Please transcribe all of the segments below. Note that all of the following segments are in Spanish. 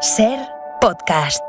SER Podcast.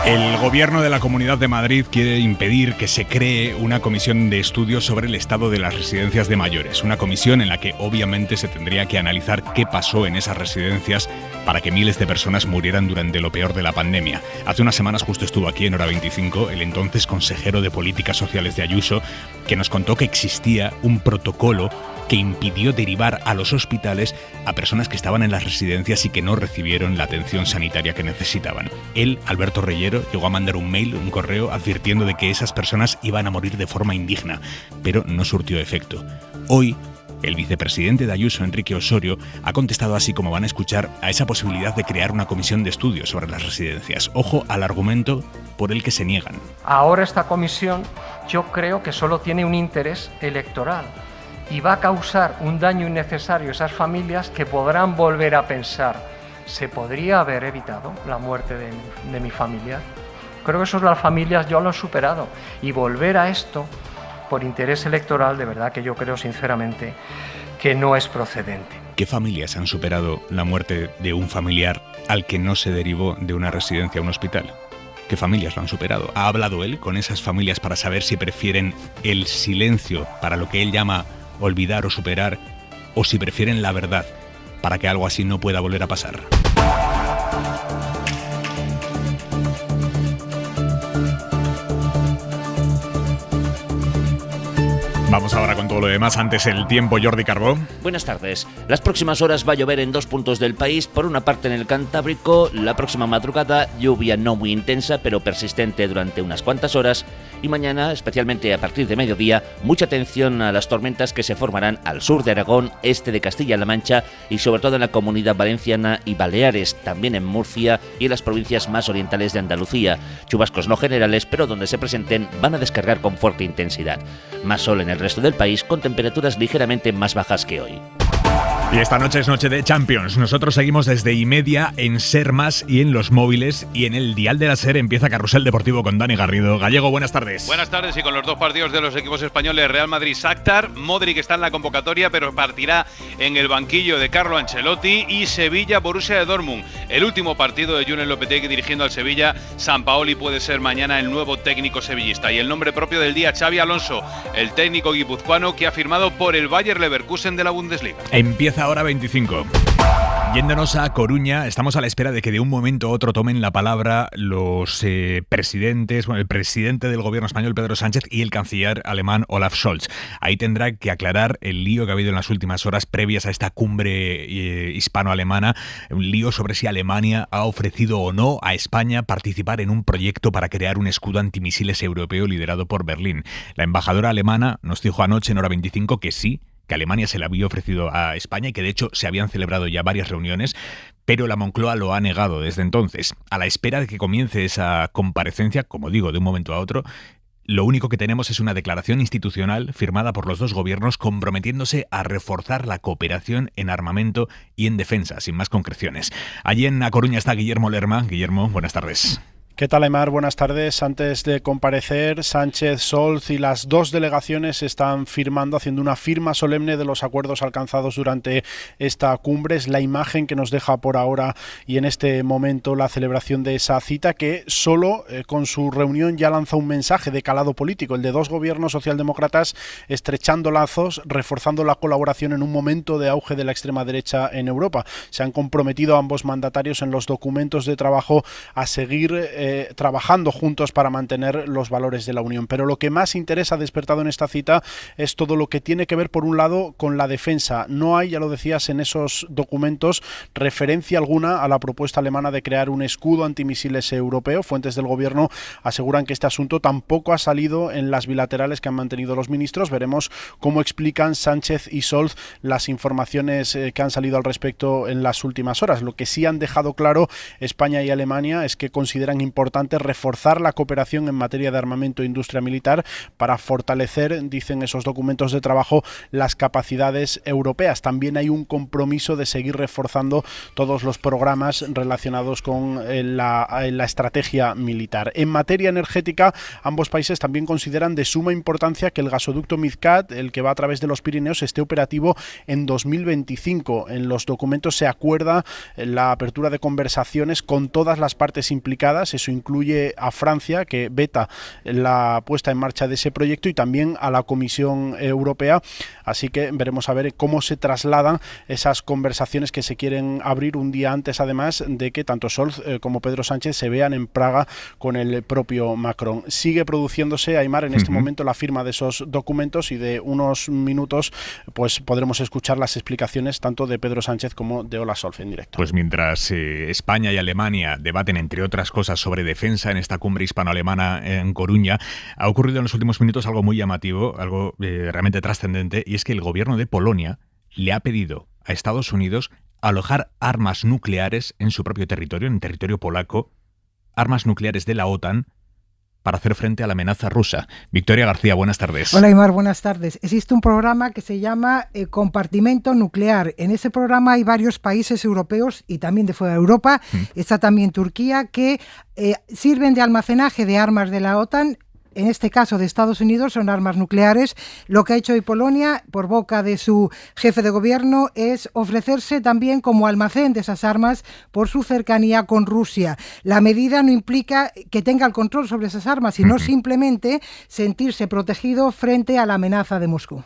El gobierno de la Comunidad de Madrid quiere impedir que se cree una comisión de estudios sobre el estado de las residencias de mayores. Una comisión en la que obviamente se tendría que analizar qué pasó en esas residencias para que miles de personas murieran durante lo peor de la pandemia. Hace unas semanas justo estuvo aquí en Hora 25 el entonces consejero de Políticas Sociales de Ayuso, que nos contó que existía un protocolo que impidió derivar a los hospitales a personas que estaban en las residencias y que no recibieron la atención sanitaria que necesitaban. Él, Alberto Reyero, llegó a mandar un mail, un correo, advirtiendo de que esas personas iban a morir de forma indigna, pero no surtió efecto. Hoy, el vicepresidente de Ayuso, Enrique Osorio, ha contestado así como van a escuchar a esa posibilidad de crear una comisión de estudios sobre las residencias. Ojo al argumento por el que se niegan. Ahora esta comisión yo creo que solo tiene un interés electoral y va a causar un daño innecesario a esas familias que podrán volver a pensar: ¿se podría haber evitado la muerte de mi familia? Creo que eso las familias ya lo han superado, y volver a esto por interés electoral, de verdad que yo creo sinceramente que no es procedente. ¿Qué familias han superado la muerte de un familiar al que no se derivó de una residencia a un hospital? ¿Qué familias lo han superado? ¿Ha hablado él con esas familias para saber si prefieren el silencio para lo que él llama olvidar o superar, o si prefieren la verdad para que algo así no pueda volver a pasar? Vamos ahora con todo lo demás. Antes el tiempo, Jordi Carbó. Buenas tardes. Las próximas horas va a llover en 2 puntos del país. Por una parte en el Cantábrico, la próxima madrugada lluvia no muy intensa pero persistente durante unas cuantas horas. Y mañana, especialmente a partir de mediodía, mucha atención a las tormentas que se formarán al sur de Aragón, este de Castilla-La Mancha y sobre todo en la Comunidad Valenciana y Baleares, también en Murcia y en las provincias más orientales de Andalucía. Chubascos no generales, pero donde se presenten van a descargar con fuerte intensidad. Más sol en el resto del país, con temperaturas ligeramente más bajas que hoy. Y esta noche es noche de Champions. Nosotros seguimos desde y media en SER Más y en los móviles, y en el dial de la SER empieza Carrusel Deportivo con Dani Garrido. Gallego, buenas tardes. Buenas tardes, y con los 2 partidos de los equipos españoles, Real Madrid-Shakhtar. Modric está en la convocatoria pero partirá en el banquillo de Carlo Ancelotti. Y Sevilla-Borussia de Dortmund, el último partido de Julen Lopetegui dirigiendo al Sevilla. Sampaoli puede ser mañana el nuevo técnico sevillista. Y el nombre propio del día, Xabi Alonso, el técnico guipuzcoano que ha firmado por el Bayer Leverkusen de la Bundesliga. Empieza Hora 25. Yéndonos a Coruña, estamos a la espera de que de un momento a otro tomen la palabra los presidentes, el presidente del gobierno español, Pedro Sánchez, y el canciller alemán, Olaf Scholz. Ahí tendrá que aclarar el lío que ha habido en las últimas horas previas a esta cumbre hispano-alemana, un lío sobre si Alemania ha ofrecido o no a España participar en un proyecto para crear un escudo antimisiles europeo liderado por Berlín. La embajadora alemana nos dijo anoche en Hora 25 que sí, que Alemania se le había ofrecido a España y que de hecho se habían celebrado ya varias reuniones, pero la Moncloa lo ha negado desde entonces. A la espera de que comience esa comparecencia, como digo, de un momento a otro, lo único que tenemos es una declaración institucional firmada por los dos gobiernos comprometiéndose a reforzar la cooperación en armamento y en defensa, sin más concreciones. Allí en A Coruña está Guillermo Lerma. Guillermo, buenas tardes. ¿Qué tal, Aimar? Buenas tardes. Antes de comparecer, Sánchez, Scholz y las dos delegaciones están firmando, haciendo una firma solemne de los acuerdos alcanzados durante esta cumbre. Es la imagen que nos deja por ahora y en este momento la celebración de esa cita, que solo con su reunión ya lanza un mensaje de calado político, el de dos gobiernos socialdemócratas estrechando lazos, reforzando la colaboración en un momento de auge de la extrema derecha en Europa. Se han comprometido ambos mandatarios en los documentos de trabajo a seguir trabajando juntos para mantener los valores de la Unión. Pero lo que más interés ha despertado en esta cita es todo lo que tiene que ver, por un lado, con la defensa. No hay, ya lo decías, en esos documentos referencia alguna a la propuesta alemana de crear un escudo antimisiles europeo. Fuentes del gobierno aseguran que este asunto tampoco ha salido en las bilaterales que han mantenido los ministros. Veremos cómo explican Sánchez y Scholz las informaciones que han salido al respecto en las últimas horas. Lo que sí han dejado claro España y Alemania es que consideran importante importante reforzar la cooperación en materia de armamento e industria militar para fortalecer, dicen esos documentos de trabajo, las capacidades europeas. También hay un compromiso de seguir reforzando todos los programas relacionados con la estrategia militar. En materia energética, ambos países también consideran de suma importancia que el gasoducto MidCat, el que va a través de los Pirineos, esté operativo en 2025. En los documentos se acuerda la apertura de conversaciones con todas las partes implicadas. Eso incluye a Francia, que veta la puesta en marcha de ese proyecto, y también a la Comisión Europea. Así que veremos a ver cómo se trasladan esas conversaciones que se quieren abrir un día antes, además de que tanto Scholz como Pedro Sánchez se vean en Praga con el propio Macron. Sigue produciéndose, Aimar, en este momento la firma de esos documentos, y de unos minutos pues podremos escuchar las explicaciones tanto de Pedro Sánchez como de Olaf Scholz en directo. Pues mientras España y Alemania debaten, entre otras cosas, sobre defensa en esta cumbre hispano-alemana en Coruña, ha ocurrido en los últimos minutos algo muy llamativo, algo realmente trascendente, y es que el gobierno de Polonia le ha pedido a Estados Unidos alojar armas nucleares en su propio territorio, en territorio polaco, armas nucleares de la OTAN, para hacer frente a la amenaza rusa. Victoria García, buenas tardes. Hola, Aimar, buenas tardes. Existe un programa que se llama Compartimento Nuclear. En ese programa hay varios países europeos y también de fuera de Europa. Está también Turquía, que sirven de almacenaje de armas de la OTAN. En este caso de Estados Unidos son armas nucleares. Lo que ha hecho hoy Polonia, por boca de su jefe de gobierno, es ofrecerse también como almacén de esas armas por su cercanía con Rusia. La medida no implica que tenga el control sobre esas armas, sino simplemente sentirse protegido frente a la amenaza de Moscú.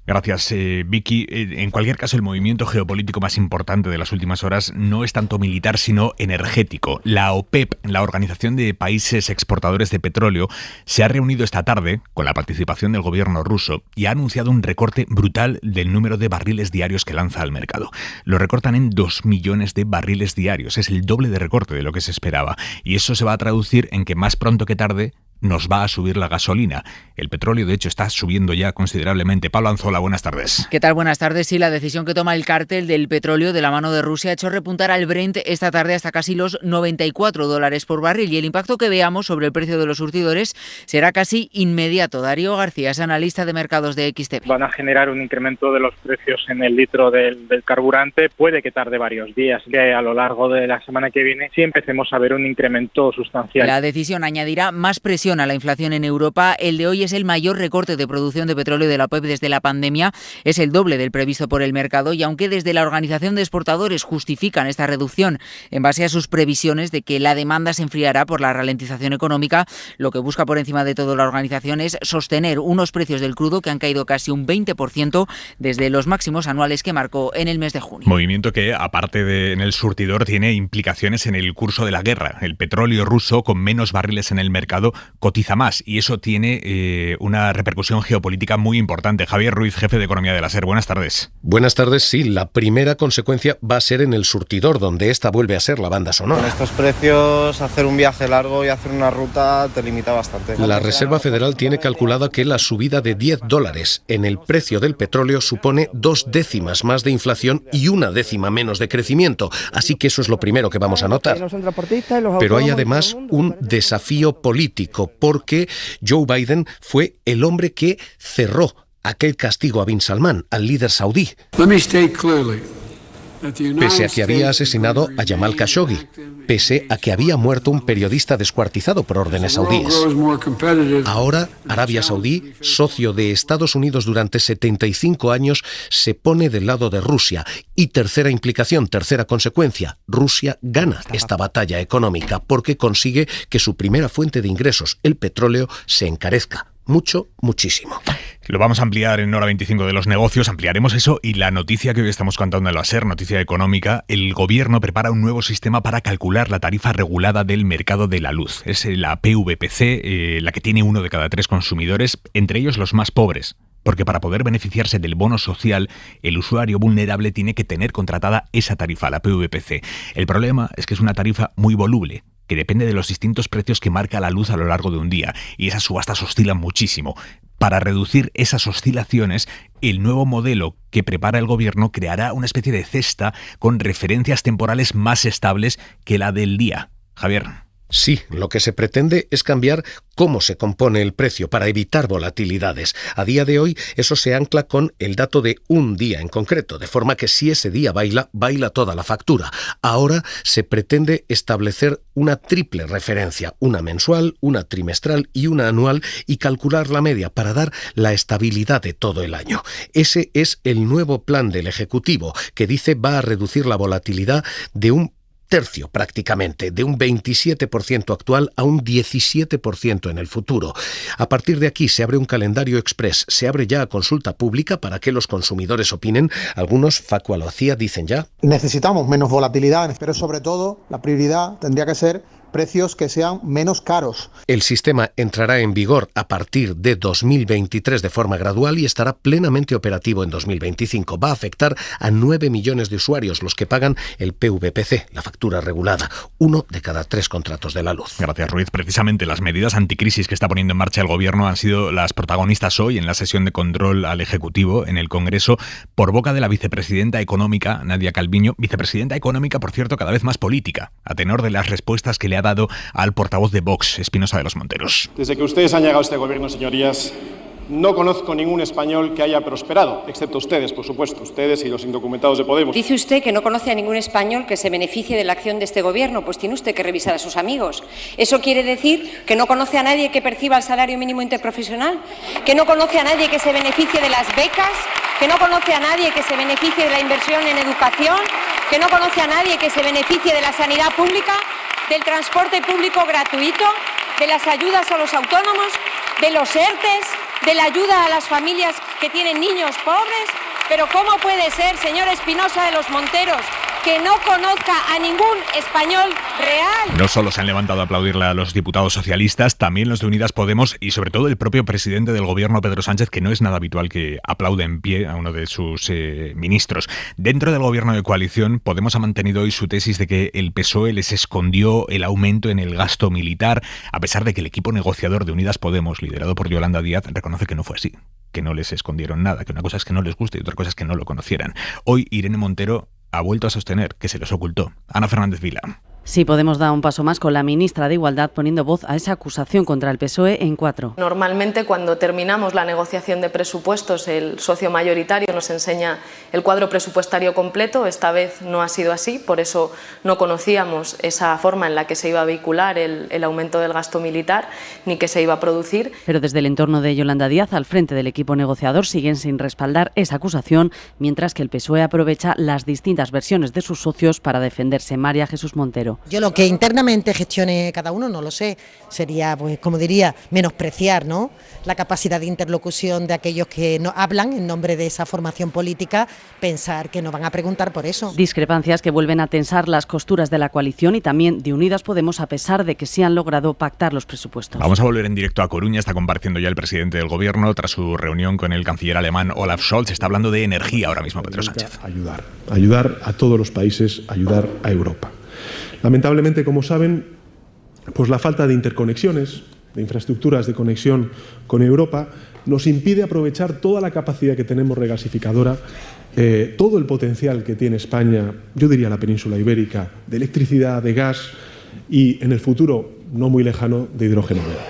Gracias, Vicky. En cualquier caso, el movimiento geopolítico más importante de las últimas horas no es tanto militar, sino energético. La OPEP, la Organización de Países Exportadores de Petróleo, se ha reunido esta tarde con la participación del gobierno ruso y ha anunciado un recorte brutal del número de barriles diarios que lanza al mercado. Lo recortan en 2 millones de barriles diarios. Es el doble de recorte de lo que se esperaba. Y eso se va a traducir en que más pronto que tarde nos va a subir la gasolina. El petróleo, de hecho, está subiendo ya considerablemente. Pablo Anzola, buenas tardes. ¿Qué tal? Buenas tardes. Sí, la decisión que toma el cártel del petróleo de la mano de Rusia ha hecho repuntar al Brent esta tarde hasta casi los $94 por barril, y el impacto que veamos sobre el precio de los surtidores será casi inmediato. Darío García es analista de mercados de XTB. Van a generar un incremento de los precios en el litro del carburante. Puede que tarde varios días, que a lo largo de la semana que viene sí empecemos a ver un incremento sustancial. La decisión añadirá más presión a la inflación en Europa. El de hoy es el mayor recorte de producción de petróleo de la OPEP desde la pandemia. Es el doble del previsto por el mercado, y aunque desde la Organización de Exportadores justifican esta reducción en base a sus previsiones de que la demanda se enfriará por la ralentización económica, lo que busca por encima de todo la organización es sostener unos precios del crudo que han caído casi un 20% desde los máximos anuales que marcó en el mes de junio. Movimiento que, aparte de en el surtidor, tiene implicaciones en el curso de la guerra. El petróleo ruso, con menos barriles en el mercado, cotiza más, y eso tiene una repercusión geopolítica muy importante. Javier Ruiz, jefe de economía de la SER, buenas tardes. Buenas tardes. Sí, la primera consecuencia va a ser en el surtidor, donde esta vuelve a ser la banda sonora. Con estos precios, hacer un viaje largo y hacer una ruta te limita bastante. La Reserva Federal tiene calculada que la subida de $10 en el precio del petróleo supone 2 décimas más de inflación y 1 décima menos de crecimiento, así que eso es lo primero que vamos a notar. Pero hay además un desafío político, porque Joe Biden fue el hombre que cerró aquel castigo a Bin Salman, al líder saudí. Pese a que había asesinado a Jamal Khashoggi, pese a que había muerto un periodista descuartizado por órdenes saudíes. Ahora, Arabia Saudí, socio de Estados Unidos durante 75 años, se pone del lado de Rusia. Y tercera implicación, tercera consecuencia, Rusia gana esta batalla económica porque consigue que su primera fuente de ingresos, el petróleo, se encarezca. Muchísimo. Lo vamos a ampliar en Hora 25 de los negocios, ampliaremos eso y la noticia que hoy estamos contando en la SER, noticia económica. El gobierno prepara un nuevo sistema para calcular la tarifa regulada del mercado de la luz. Es la PVPC, la que tiene 1 de cada 3 consumidores, entre ellos los más pobres. Porque para poder beneficiarse del bono social, el usuario vulnerable tiene que tener contratada esa tarifa, la PVPC. El problema es que es una tarifa muy voluble, que depende de los distintos precios que marca la luz a lo largo de un día, y esas subastas oscilan muchísimo. Para reducir esas oscilaciones, el nuevo modelo que prepara el gobierno creará una especie de cesta con referencias temporales más estables que la del día. Javier. Sí, lo que se pretende es cambiar cómo se compone el precio para evitar volatilidades. A día de hoy eso se ancla con el dato de un día en concreto, de forma que si ese día baila toda la factura. Ahora se pretende establecer una triple referencia, una mensual, una trimestral y una anual, y calcular la media para dar la estabilidad de todo el año. Ese es el nuevo plan del Ejecutivo, que dice va a reducir la volatilidad de un tercio prácticamente, de un 27% actual a un 17% en el futuro. A partir de aquí se abre un calendario express, se abre ya a consulta pública para que los consumidores opinen. Algunos, Facua lo hacía, dicen ya: necesitamos menos volatilidad, pero sobre todo la prioridad tendría que ser precios que sean menos caros. El sistema entrará en vigor a partir de 2023 de forma gradual y estará plenamente operativo en 2025. Va a afectar a 9 millones de usuarios, los que pagan el PVPC, la factura regulada, 1 de cada 3 contratos de la luz. Gracias, Ruiz. Precisamente las medidas anticrisis que está poniendo en marcha el Gobierno han sido las protagonistas hoy en la sesión de control al Ejecutivo en el Congreso, por boca de la vicepresidenta económica, Nadia Calviño. Vicepresidenta económica, por cierto, cada vez más política, a tenor de las respuestas que le ha dado al portavoz de Vox, Espinosa de los Monteros. Desde que ustedes han llegado a este gobierno, señorías, no conozco ningún español que haya prosperado, excepto ustedes, por supuesto, ustedes y los indocumentados de Podemos. Dice usted que no conoce a ningún español que se beneficie de la acción de este gobierno. Pues tiene usted que revisar a sus amigos. ¿Eso quiere decir que no conoce a nadie que perciba el salario mínimo interprofesional? ¿Que no conoce a nadie que se beneficie de las becas? ¿Que no conoce a nadie que se beneficie de la inversión en educación? ¿Que no conoce a nadie que se beneficie de la sanidad pública, del transporte público gratuito, de las ayudas a los autónomos, de los ERTES, de la ayuda a las familias que tienen niños pobres? Pero ¿cómo puede ser, señor Espinosa de los Monteros, que no conozca a ningún español real? No solo se han levantado a aplaudirle a los diputados socialistas, también los de Unidas Podemos y sobre todo el propio presidente del Gobierno, Pedro Sánchez, que no es nada habitual que aplaude en pie a uno de sus ministros. Dentro del Gobierno de coalición, Podemos ha mantenido hoy su tesis de que el PSOE les escondió el aumento en el gasto militar, a pesar de que el equipo negociador de Unidas Podemos, liderado por Yolanda Díaz, reconoce que no fue así, que no les escondieron nada, que una cosa es que no les guste y otra cosa es que no lo conocieran. Hoy Irene Montero ha vuelto a sostener que se les ocultó. Ana Fernández Vila. Sí, Podemos dar un paso más con la ministra de Igualdad poniendo voz a esa acusación contra el PSOE en 4. Normalmente cuando terminamos la negociación de presupuestos el socio mayoritario nos enseña el cuadro presupuestario completo. Esta vez no ha sido así, por eso no conocíamos esa forma en la que se iba a vehicular el aumento del gasto militar ni que se iba a producir. Pero desde el entorno de Yolanda Díaz, al frente del equipo negociador, siguen sin respaldar esa acusación, mientras que el PSOE aprovecha las distintas versiones de sus socios para defenderse. María Jesús Montero. Yo lo que internamente gestione cada uno no lo sé, sería, pues como diría, menospreciar, ¿no?, la capacidad de interlocución de aquellos que no hablan en nombre de esa formación política, pensar que nos van a preguntar por eso. Discrepancias que vuelven a tensar las costuras de la coalición y también de Unidas Podemos, a pesar de que sí han logrado pactar los presupuestos. Vamos a volver en directo a Coruña. Está compareciendo ya el presidente del Gobierno tras su reunión con el canciller alemán Olaf Scholz. Está hablando de energía ahora mismo Pedro Sánchez. Ayudar a todos los países, ayudar a Europa. Lamentablemente, como saben, pues la falta de interconexiones, de infraestructuras de conexión con Europa, nos impide aprovechar toda la capacidad que tenemos regasificadora, todo el potencial que tiene España, yo diría la península ibérica, de electricidad, de gas y, en el futuro no muy lejano, de hidrógeno verde.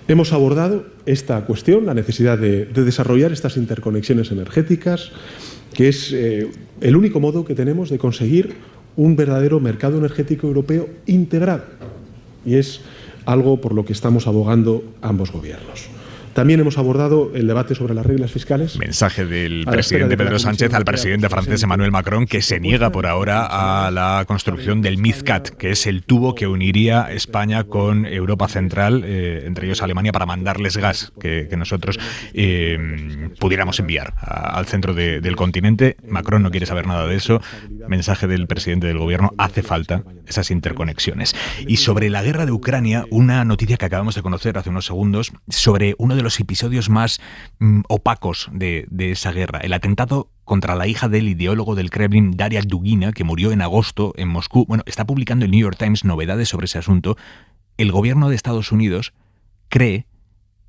Hemos abordado esta cuestión, la necesidad de desarrollar estas interconexiones energéticas, que es el único modo que tenemos de conseguir un verdadero mercado energético europeo integrado, y es algo por lo que estamos abogando ambos gobiernos. También hemos abordado el debate sobre las reglas fiscales. Mensaje del presidente Pedro Sánchez al presidente francés Emmanuel Macron, que se niega por ahora a la construcción del MidCat, que es el tubo que uniría España con Europa Central, entre ellos Alemania, para mandarles gas que nosotros pudiéramos enviar al centro del continente. Macron no quiere saber nada de eso. Mensaje del presidente del Gobierno: hace falta esas interconexiones. Y sobre la guerra de Ucrania, una noticia que acabamos de conocer hace unos segundos sobre uno de los episodios más opacos de esa guerra, el atentado contra la hija del ideólogo del Kremlin, Daria Dugina, que murió en agosto en Moscú. Bueno, está publicando el New York Times novedades sobre ese asunto. El gobierno de Estados Unidos cree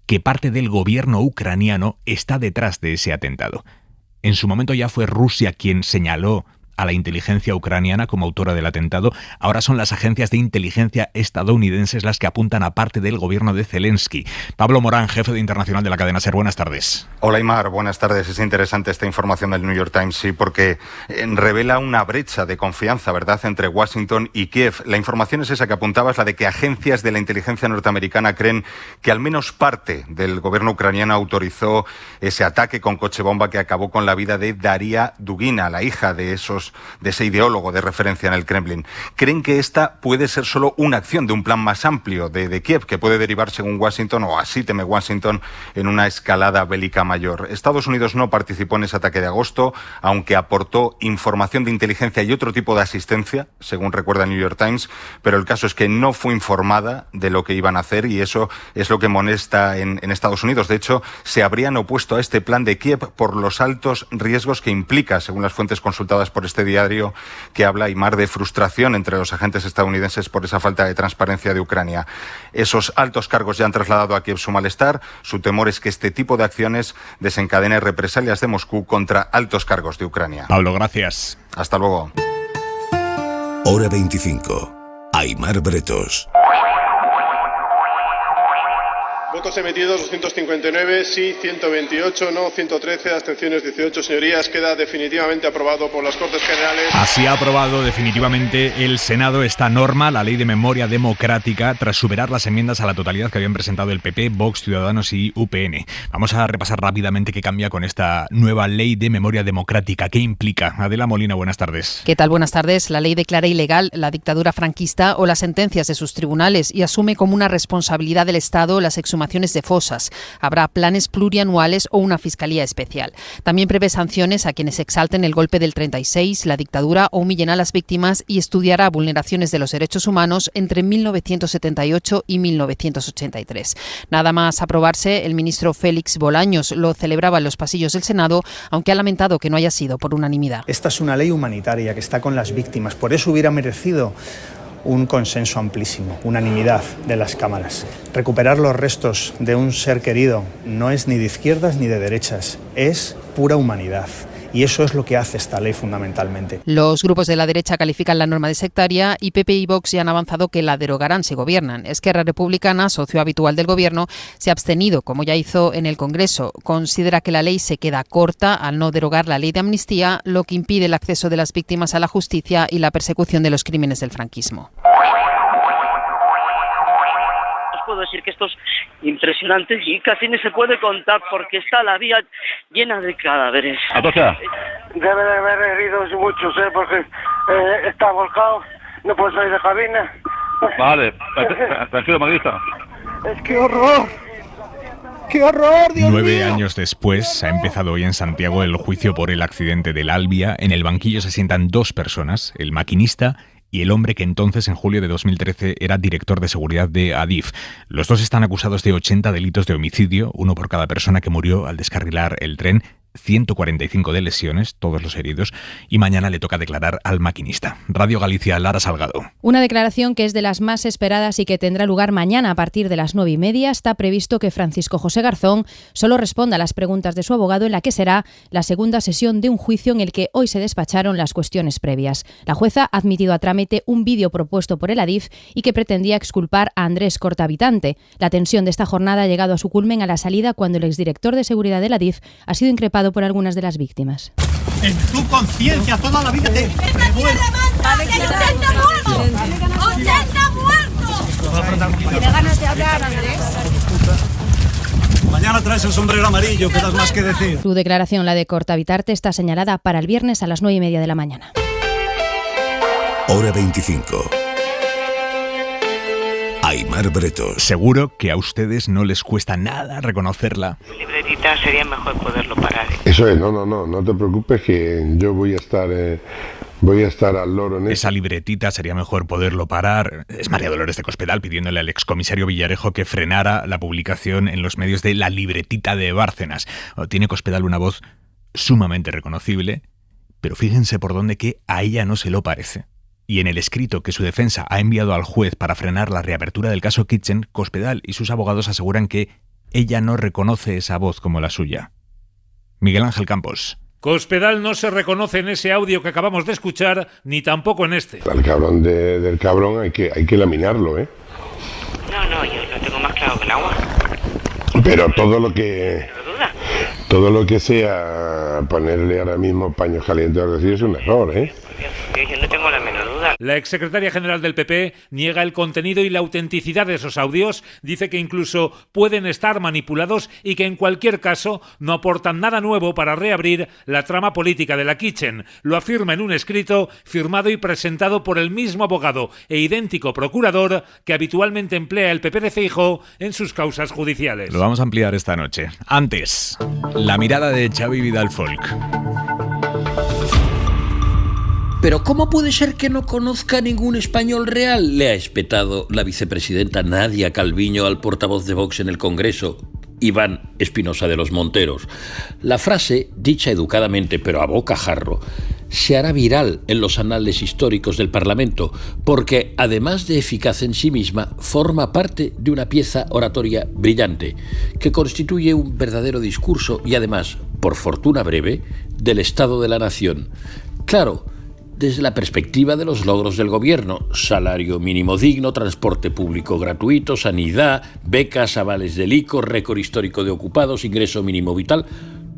que parte del gobierno ucraniano está detrás de ese atentado. En su momento ya fue Rusia quien señaló a la inteligencia ucraniana como autora del atentado. Ahora son las agencias de inteligencia estadounidenses las que apuntan a parte del gobierno de Zelensky. Pablo Morán, jefe de internacional de la cadena SER, buenas tardes. Hola Aimar, buenas tardes. Es interesante esta información del New York Times, sí, porque revela una brecha de confianza, ¿verdad?, entre Washington y Kiev. La información es esa que apuntabas, la de que agencias de la inteligencia norteamericana creen que al menos parte del gobierno ucraniano autorizó ese ataque con coche bomba que acabó con la vida de Daria Dugina, la hija de ese ideólogo de referencia en el Kremlin. Creen que esta puede ser solo una acción de un plan más amplio de Kiev, que puede derivar, según Washington, o así teme Washington, en una escalada bélica mayor. Estados Unidos no participó en ese ataque de agosto, aunque aportó información de inteligencia y otro tipo de asistencia, según recuerda el New York Times, pero el caso es que no fue informada de lo que iban a hacer, y eso es lo que molesta en Estados Unidos. De hecho, se habrían opuesto a este plan de Kiev por los altos riesgos que implica, según las fuentes consultadas por este diario, que habla, Aimar, de frustración entre los agentes estadounidenses por esa falta de transparencia de Ucrania. Esos altos cargos ya han trasladado a Kiev su malestar. Su temor es que este tipo de acciones desencadene represalias de Moscú contra altos cargos de Ucrania. Pablo, gracias. Hasta luego. Hora 25. Aimar Bretos. Votos emitidos 259, sí 128, no 113, abstenciones 18. Señorías, queda definitivamente aprobado por las Cortes Generales. Así ha aprobado definitivamente el Senado esta norma, la Ley de Memoria Democrática, tras superar las enmiendas a la totalidad que habían presentado el PP, Vox, Ciudadanos y UPN. Vamos a repasar rápidamente qué cambia con esta nueva Ley de Memoria Democrática. ¿Qué implica? Adela Molina, buenas tardes. ¿Qué tal? Buenas tardes. La ley declara ilegal la dictadura franquista o las sentencias de sus tribunales y asume como una responsabilidad del Estado las exhumaciones de fosas. Habrá planes plurianuales o una fiscalía especial. También prevé sanciones a quienes exalten el golpe del 36, la dictadura o humillen a las víctimas, y estudiará vulneraciones de los derechos humanos entre 1978 y 1983. Nada más aprobarse, el ministro Félix Bolaños lo celebraba en los pasillos del Senado, aunque ha lamentado que no haya sido por unanimidad. Esta es una ley humanitaria que está con las víctimas. Por eso hubiera merecido un consenso amplísimo, unanimidad de las cámaras. Recuperar los restos de un ser querido no es ni de izquierdas ni de derechas, es pura humanidad. Y eso es lo que hace esta ley fundamentalmente. Los grupos de la derecha califican la norma de sectaria y PP y Vox ya han avanzado que la derogarán si gobiernan. Esquerra Republicana, socio habitual del gobierno, se ha abstenido, como ya hizo en el Congreso. Considera que la ley se queda corta al no derogar la ley de amnistía, lo que impide el acceso de las víctimas a la justicia y la persecución de los crímenes del franquismo. Puedo decir que esto es impresionante y casi ni se puede contar porque está la vía llena de cadáveres. ¿Atocha? Debe de haber heridos muchos, porque está volcado, no puedo salir de cabina. Vale, tranquilo, Magrista. Es que horror. ¡Qué horror, Dios 9 mío! años después ha empezado hoy en Santiago el juicio por el accidente del Albia. En el banquillo se sientan dos personas, el maquinista y el hombre que entonces, en julio de 2013, era director de seguridad de Adif. Los dos están acusados de 80 delitos de homicidio, uno por cada persona que murió al descarrilar el tren, 145 de lesiones, todos los heridos, y mañana le toca declarar al maquinista. Radio Galicia, Lara Salgado. Una declaración que es de las más esperadas y que tendrá lugar mañana a partir de las 9:30. Está previsto que Francisco José Garzón solo responda a las preguntas de su abogado, en la que será la segunda sesión de un juicio en el que hoy se despacharon las cuestiones previas. La jueza ha admitido a trámite un vídeo propuesto por el Adif y que pretendía exculpar a Andrés Cortavitante. La tensión de esta jornada ha llegado a su culmen a la salida, cuando el exdirector de seguridad del Adif ha sido increpado por algunas de las víctimas. En tu conciencia toda la vida te revuelve. ¡80 muertos! ¿Tiene ganas de hablar, Andrés? Mañana traes el sombrero amarillo, quedas más que decir. Su declaración, la de Cortavitarte, está señalada para el viernes a las 9:30 de la mañana. Hora 25. Aimar Bretos. Seguro que a ustedes no les cuesta nada reconocerla. Libretita sería mejor poderlo parar. Eso es, no te preocupes, que yo voy a estar al loro en eso. Esa libretita sería mejor poderlo parar. Es María Dolores de Cospedal pidiéndole al excomisario Villarejo que frenara la publicación en los medios de La libretita de Bárcenas. Tiene Cospedal una voz sumamente reconocible, pero fíjense por dónde, que a ella no se lo parece. Y en el escrito que su defensa ha enviado al juez para frenar la reapertura del caso Kitchen, Cospedal y sus abogados aseguran que ella no reconoce esa voz como la suya. Miguel Ángel Campos. Cospedal no se reconoce en ese audio que acabamos de escuchar, ni tampoco en este. Al cabrón del cabrón hay que laminarlo, ¿eh? No, yo lo tengo más claro que el agua. Pero todo lo que sea ponerle ahora mismo paños calientes o algo así es un error, ¿eh? Yo no tengo la menor duda. La exsecretaria general del PP niega el contenido y la autenticidad de esos audios, dice que incluso pueden estar manipulados y que en cualquier caso no aportan nada nuevo para reabrir la trama política de la Kitchen. Lo afirma en un escrito firmado y presentado por el mismo abogado e idéntico procurador que habitualmente emplea el PP de Feijóo en sus causas judiciales. Lo vamos a ampliar esta noche. Antes, la mirada de Xavi Vidal Folk. ¿Pero cómo puede ser que no conozca ningún español real?, le ha espetado la vicepresidenta Nadia Calviño al portavoz de Vox en el Congreso, Iván Espinosa de los Monteros. La frase, dicha educadamente pero a bocajarro, se hará viral en los anales históricos del Parlamento, porque además de eficaz en sí misma, forma parte de una pieza oratoria brillante, que constituye un verdadero discurso y además, por fortuna breve, del Estado de la Nación. Claro, desde la perspectiva de los logros del gobierno: salario mínimo digno, transporte público gratuito, sanidad, becas, avales del ICO, récord histórico de ocupados, ingreso mínimo vital.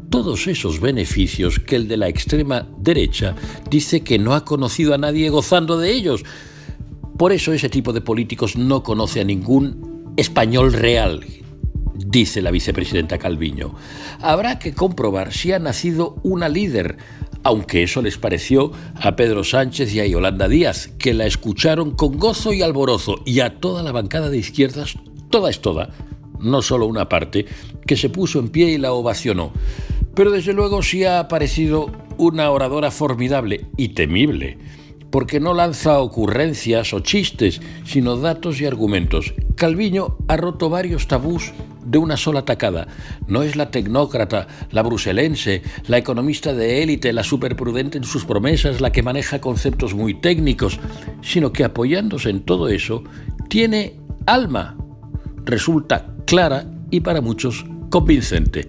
Todos esos beneficios que el de la extrema derecha dice que no ha conocido a nadie gozando de ellos. Por eso ese tipo de políticos no conoce a ningún español real, dice la vicepresidenta Calviño. Habrá que comprobar si ha nacido una líder, aunque eso les pareció a Pedro Sánchez y a Yolanda Díaz, que la escucharon con gozo y alborozo, y a toda la bancada de izquierdas, toda es toda, no solo una parte, que se puso en pie y la ovacionó. Pero desde luego sí ha aparecido una oradora formidable y temible, porque no lanza ocurrencias o chistes, sino datos y argumentos. Calviño ha roto varios tabús de una sola tacada. No es la tecnócrata, la bruselense, la economista de élite, la superprudente en sus promesas, la que maneja conceptos muy técnicos, sino que apoyándose en todo eso, tiene alma. Resulta clara y para muchos convincente.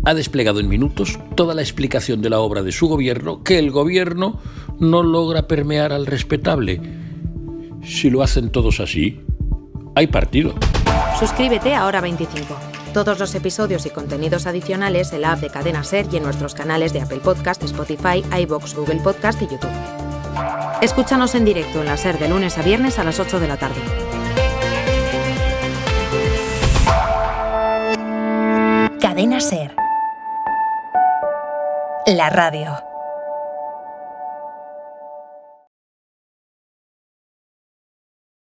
Ha desplegado en minutos toda la explicación de la obra de su gobierno, que el gobierno no logra permear al respetable. Si lo hacen todos así, hay partido. Suscríbete a Hora 25. Todos los episodios y contenidos adicionales en la app de Cadena SER y en nuestros canales de Apple Podcast, Spotify, iVoox, Google Podcast y YouTube. Escúchanos en directo en la SER de lunes a viernes a las 8 de la tarde. Cadena SER. La radio.